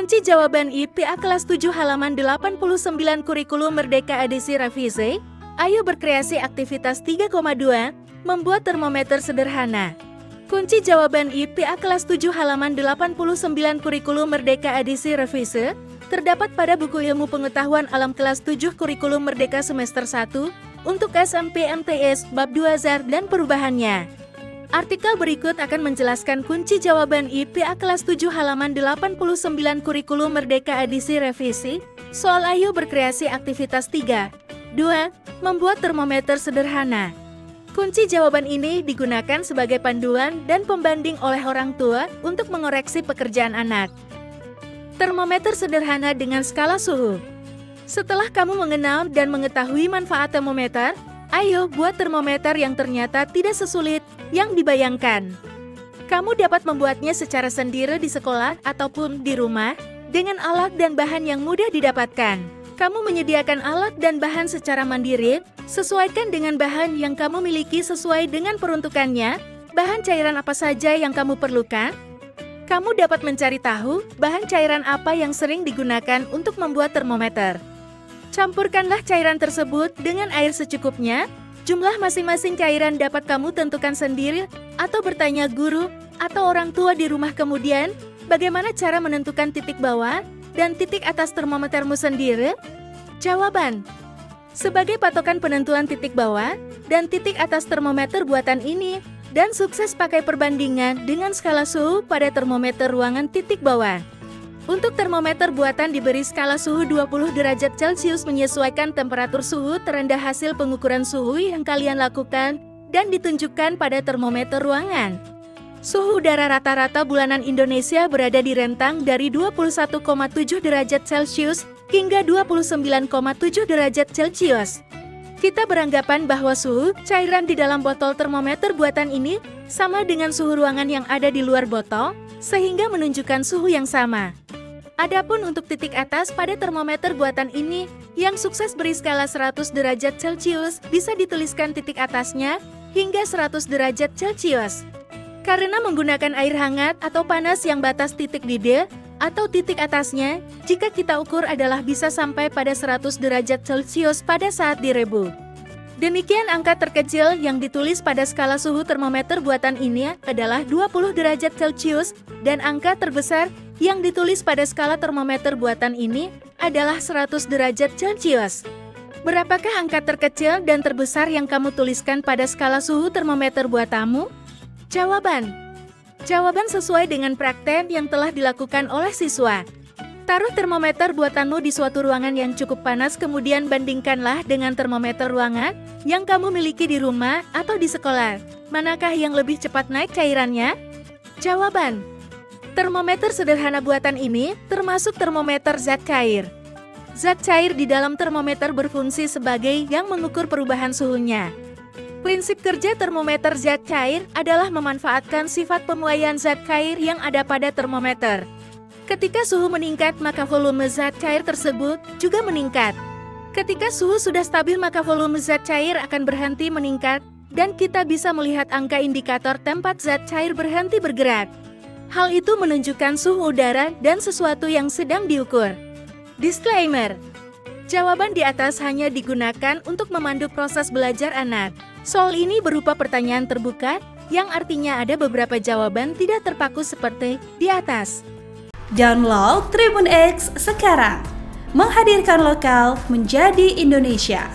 Kunci jawaban IPA kelas 7 halaman 89 Kurikulum Merdeka edisi revisi. Ayo berkreasi aktivitas 3,2, membuat termometer sederhana. Kunci jawaban IPA kelas 7 halaman 89 Kurikulum Merdeka edisi revisi terdapat pada buku Ilmu Pengetahuan Alam kelas 7 Kurikulum Merdeka semester 1 untuk SMP MTS bab 2 ZAR dan perubahannya. Artikel berikut akan menjelaskan kunci jawaban IPA kelas 7 halaman 89 Kurikulum Merdeka edisi revisi. Soal ayo berkreasi aktivitas 3. 2. Membuat termometer sederhana. Kunci jawaban ini digunakan sebagai panduan dan pembanding oleh orang tua untuk mengoreksi pekerjaan anak. Termometer sederhana dengan skala suhu. Setelah kamu mengenal dan mengetahui manfaat termometer, ayo buat termometer yang ternyata tidak sesulit yang dibayangkan. Kamu dapat membuatnya secara sendiri di sekolah ataupun di rumah dengan alat dan bahan yang mudah didapatkan. Kamu menyediakan alat dan bahan secara mandiri, sesuaikan dengan bahan yang kamu miliki sesuai dengan peruntukannya, bahan cairan apa saja yang kamu perlukan. Kamu dapat mencari tahu bahan cairan apa yang sering digunakan untuk membuat termometer. Campurkanlah cairan tersebut dengan air secukupnya. Jumlah masing-masing cairan dapat kamu tentukan sendiri atau bertanya guru atau orang tua di rumah. Kemudian, bagaimana cara menentukan titik bawah dan titik atas termometermu sendiri? Jawaban. Sebagai patokan penentuan titik bawah dan titik atas termometer buatan ini, dan sukses pakai perbandingan dengan skala suhu pada termometer ruangan titik bawah. Untuk termometer buatan diberi skala suhu 20 derajat Celcius menyesuaikan temperatur suhu terendah hasil pengukuran suhu yang kalian lakukan dan ditunjukkan pada termometer ruangan. Suhu udara rata-rata bulanan Indonesia berada di rentang dari 21,7 derajat Celcius hingga 29,7 derajat Celcius. Kita beranggapan bahwa suhu cairan di dalam botol termometer buatan ini sama dengan suhu ruangan yang ada di luar botol, sehingga menunjukkan suhu yang sama. Adapun untuk titik atas pada termometer buatan ini, yang sukses beri skala 100 derajat Celcius, bisa dituliskan titik atasnya hingga 100 derajat Celcius. Karena menggunakan air hangat atau panas yang batas titik didih atau titik atasnya, jika kita ukur adalah bisa sampai pada 100 derajat Celcius pada saat direbu. Demikian angka terkecil yang ditulis pada skala suhu termometer buatan ini adalah 20 derajat Celcius dan angka terbesar yang ditulis pada skala termometer buatan ini adalah 100 derajat Celcius. Berapakah angka terkecil dan terbesar yang kamu tuliskan pada skala suhu termometer buatanmu? Jawaban. Jawaban sesuai dengan praktek yang telah dilakukan oleh siswa. Taruh termometer buatanmu di suatu ruangan yang cukup panas, kemudian bandingkanlah dengan termometer ruangan yang kamu miliki di rumah atau di sekolah. Manakah yang lebih cepat naik cairannya? Jawaban. Termometer sederhana buatan ini termasuk termometer zat cair. Zat cair di dalam termometer berfungsi sebagai yang mengukur perubahan suhunya. Prinsip kerja termometer zat cair adalah memanfaatkan sifat pemuaian zat cair yang ada pada termometer. Ketika suhu meningkat, maka volume zat cair tersebut juga meningkat. Ketika suhu sudah stabil, maka volume zat cair akan berhenti meningkat, dan kita bisa melihat angka indikator tempat zat cair berhenti bergerak. Hal itu menunjukkan suhu udara dan sesuatu yang sedang diukur. Disclaimer. Jawaban di atas hanya digunakan untuk memandu proses belajar anak. Soal ini berupa pertanyaan terbuka, yang artinya ada beberapa jawaban tidak terpaku seperti di atas. Download Tribun X sekarang, menghadirkan lokal menjadi Indonesia.